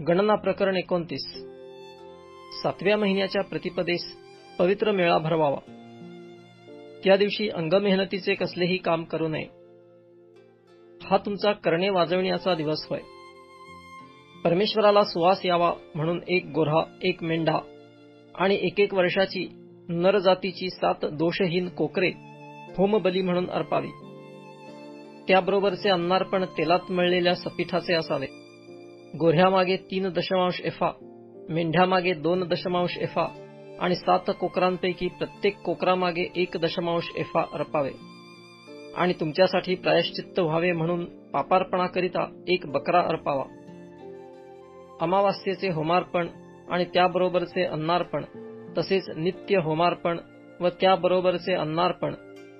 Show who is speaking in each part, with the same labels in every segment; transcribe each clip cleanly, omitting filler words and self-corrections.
Speaker 1: गणना प्रकरण 29. 7व्या महिन्याच्या प्रतिपदेस पवित्र मेळा भरवावा. त्या दिवशी अंगमेहनतीचे कसलेही काम करू नये. हा तुमचा करणे वाजविण्याचा दिवस होय. परमेश्वराला सुवास यावा म्हणून एक गोऱ्हा, एक मेंढा आणि 1 वर्षाची नरजातीची 7 दोषहीन कोकरे होमबली म्हणून अर्पावी. त्याबरोबरचे अन्नार्पण तेलात मळलेल्या सपीठाचे असावे. गोऱ्ह्यामागे 3.5 एफा, मेंढ्यामागे 2.5 एफा आणि 7 कोकरांपैकी प्रत्येक कोकरामागे 1.5 एफा अर्पावे. आणि तुमच्यासाठी प्रायश्चित्त व्हावे म्हणून पापार्पणाकरिता 1 बकरा अर्पावा. अमावास्येचे होमार्पण आणि त्याबरोबरचे अन्नार्पण, तसेच नित्य होमार्पण व त्याबरोबरचे अन्नार्पण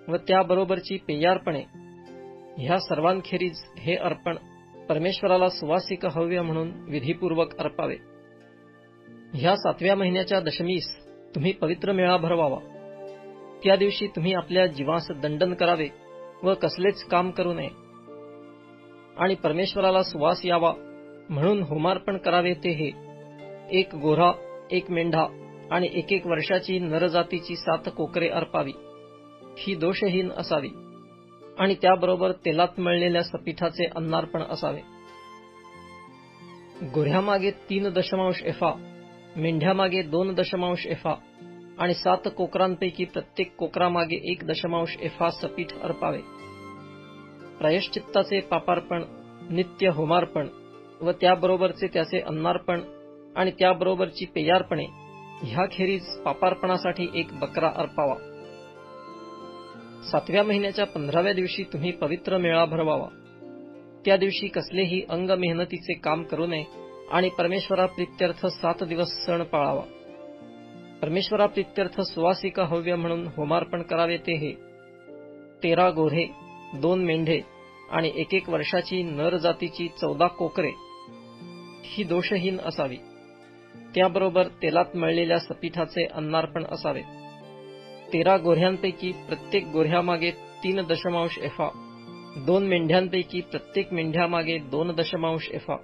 Speaker 1: व त्याबरोबरची पेयार्पणे, ह्या सर्वांखेरीज हे अर्पण परमेश्वराला सुवासिक हव्य म्हणून विधीपूर्वक अर्पावे. ह्या 7व्या महिन्याच्या दशमीस तुम्ही पवित्र मेळा भरवावा. त्या दिवशी तुम्ही आपल्या जीवास दंडन करावे व कसलेच काम करू नये. आणि परमेश्वराला सुवास यावा म्हणून होमार्पण करावे ते हे: 1 गोऱ्हा, 1 मेंढा आणि 1 वर्षाची नरजातीची 7 कोकरे अर्पावी. ही दोषहीन असावी. आणि त्याबरोबर तेलात मळलेल्या सपीठाचे अन्नार्पण असावे. गोऱ्ह्यामागे 3.5 एफा, मेंढ्यामागे 2.5 एफा आणि 7 कोकरांपैकी प्रत्येक कोकरामागे 1.5 एफा सपीठ अर्पावे. प्रायश्चित्ताचे पापार्पण, नित्य होमार्पण व त्याबरोबरचे त्याचे अन्नार्पण आणि त्याबरोबरची पेयार्पणे, ह्याखेरीज पापार्पणासाठी 1 बकरा अर्पावा. 7व्या महिन्याच्या 15व्या दिवशी तुम्ही पवित्र मेळा भरवावा. त्या दिवशी कसलेही अंग मेहनतीचे काम करू नये आणि परमेश्वराप्रित्यर्थ 7 दिवस सण पाळावा. परमेश्वराप्रित्यर्थ सुवासिक हव्य म्हणून होमार्पण करावे ते हे: 13 गोऱ्हे, 2 मेंढे आणि 1 वर्षाची नरजातीची 14 कोकरे. ही दोषहीन असावी. त्याबरोबर तेलात मळलेल्या सपीठाचे अन्नार्पण असावे. 13 गोऱ्ह्यांपैकी प्रत्येक गोऱ्ह्यामागे 3.5 एफा, 2 मेंढ्यांपैकी प्रत्येक मेंढ्यामागे 2.5 एफा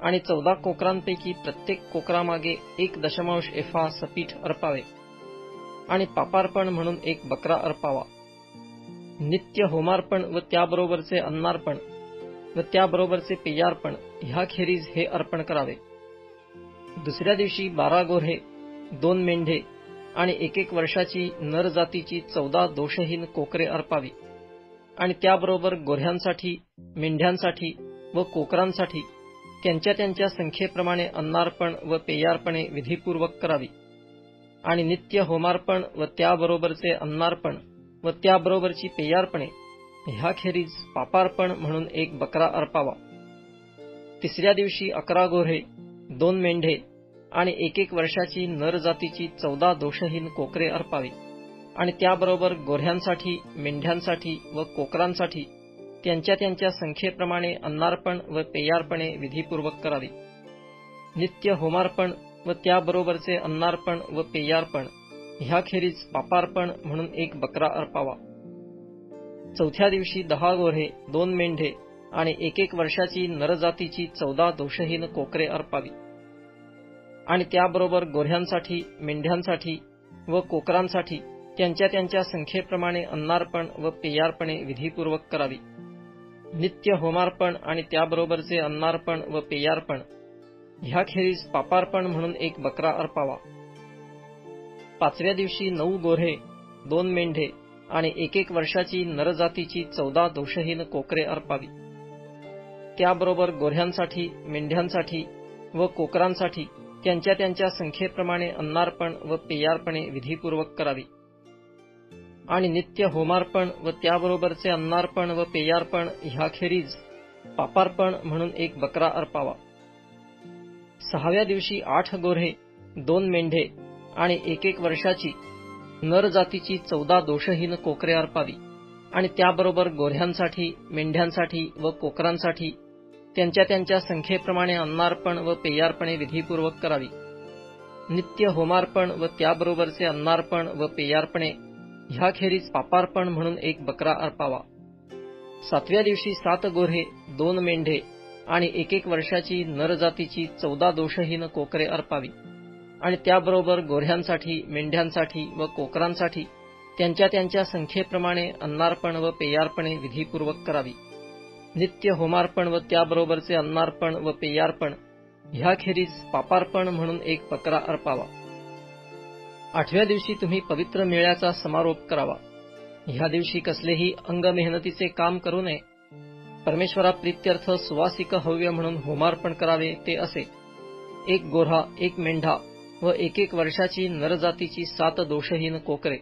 Speaker 1: आणि 14 कोकरांपैकी प्रत्येक कोकरामागे 1.5 एफा सपीठ अर्पावे. आणि पापार्पण म्हणून 1 बकरा अर्पावा. नित्य होमार्पण व त्याबरोबरचे अन्नार्पण व त्याबरोबरचे पेयार्पण, ह्याखेरीज हे अर्पण करावे. दुसऱ्या दिवशी 12 गोऱ्हे, 2 मेंढे आणि 1 वर्षाची नरजातीची 14 दोषहीन कोकरे अर्पावी. आणि त्याबरोबर गोऱ्ह्यांसाठी, मेंढ्यांसाठी व कोकरांसाठी त्यांच्या त्यांच्या संख्येप्रमाणे अन्नार्पण व पेयार्पणे विधीपूर्वक करावी. आणि नित्य होमार्पण व त्याबरोबरचे अन्नार्पण व त्याबरोबरची पेयार्पणे, ह्याखेरीज पापार्पण म्हणून 1 बकरा अर्पावा. तिसऱ्या दिवशी 11 गोऱ्हे, 2 मेंढे आणि 1 वर्षाची नरजातीची 14 दोषहीन कोकरे अर्पावी. आणि त्याबरोबर गोऱ्ह्यांसाठी, मेंढ्यांसाठी व कोकरांसाठी त्यांच्या त्यांच्या संख्येप्रमाणे अन्नार्पण व पेयार्पणे विधीपूर्वक करावी. नित्य होमार्पण व त्याबरोबरचे अन्नार्पण व पेयार्पण, ह्याखेरीज पापार्पण म्हणून 1 बकरा अर्पावा. चौथ्या दिवशी 10 गोऱ्हे, 2 मेंढे आणि 1 वर्षाची नरजातीची 14 दोषहीन कोकरे अर्पावी. आणि त्याबरोबर गोऱ्ह्यांसाठी, मेंढ्यांसाठी व कोकरांसाठी त्यांच्या त्यांच्या संख्येप्रमाणे अन्नार्पण व पेयार्पणे विधीपूर्वक करावी. नित्य होमार्पण आणि त्याबरोबरचे अन्नार्पण व पेयार्पण, ह्याखेरीज पापार्पण म्हणून 1 बकरा अर्पावा. 5व्या दिवशी 9 गोऱ्हे, 2 मेंढे आणि 1 वर्षाची नरजातीची 14 दोषहीन कोकरे अर्पावी. त्याबरोबर गोऱ्ह्यांसाठी, मेंढ्यांसाठी व कोकरांसाठी त्यांच्या त्यांच्या संख्येप्रमाणे अन्नार्पण व पेयार्पणे विधीपूर्वक करावी. आणि नित्य होमार्पण व त्याबरोबरचे अन्नार्पण व पेयार्पण, ह्याखेरीज पापार्पण म्हणून 1 बकरा अर्पावा. 6व्या दिवशी 8 गोऱ्हे, 2 मेंढे आणि 1 वर्षाची नरजातीची 14 दोषहीन कोकरे अर्पावी. आणि त्याबरोबर गोऱ्ह्यांसाठी, मेंढ्यांसाठी व कोकरांसाठी त्यांच्या त्यांच्या संख्येप्रमाणे अन्नार्पण व पेयार्पणे विधीपूर्वक करावी. नित्य होमार्पण व त्याबरोबरचे अन्नार्पण व पेयार्पणे, ह्याखेरीज पापार्पण म्हणून 1 बकरा अर्पावा. 7व्या दिवशी 7 गोऱ्हे, 2 मेंढे आणि 1 वर्षाची नरजातीची 14 दोषहीन कोकरे अर्पावी आणि त्याबरोबर गोऱ्ह्यांसाठी, मेंढ्यांसाठी व कोकरांसाठी त्यांच्या संख्येप्रमाणे अन्नार्पण व पेयार्पणे विधीपूर्वक करावी. नित्य होमार्पण व त्याबरोबरचे अन्नार्पण व पेयार्पण ह्याखेरीज पापार्पण म्हणून एक बकरा अर्पावा. 8व्या दिवशी तुम्ही पवित्र मेळ्याचा समारोप करावा. ह्या दिवशी कसलेही अंगमेहनतीचे काम करू नये. परमेश्वराप्रीत्यर्थ सुवासिक हव्य म्हणून होमार्पण करावे ते असे: 1 गोऱ्हा, 1 मेंढा व 1 वर्षाची नरजातीची 7 दोषहीन कोकरे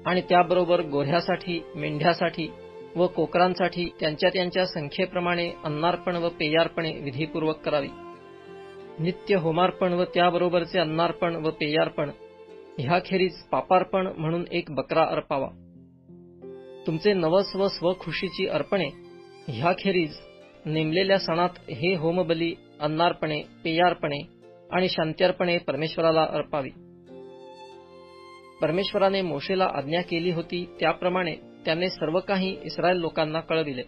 Speaker 1: आणि त्याबरोबर गोऱ्ह्यासाठी, मेंढ्यासाठी व कोकरांसाठी त्यांच्या संख्येप्रमाणे अन्नार्पण व पेयार्पणे विधीपूर्वक करावी. नित्य होमार्पण व त्याबरोबरचे अन्नार्पण व पेयार्पण ह्याखेरीज पापार्पण म्हणून एक बकरा अर्पावा. तुमचे नवस व स्वखुशीची अर्पणे ह्याखेरीज नेमलेल्या सणात हे होमबली, अन्नार्पणे, पेयार्पणे आणि शांत्यर्पणे परमेश्वराला अर्पावी. परमेश्वराने मोशेला आज्ञा केली होती त्याप्रमाणे त्याने सर्व काही इस्रायल लोकांना कळविले.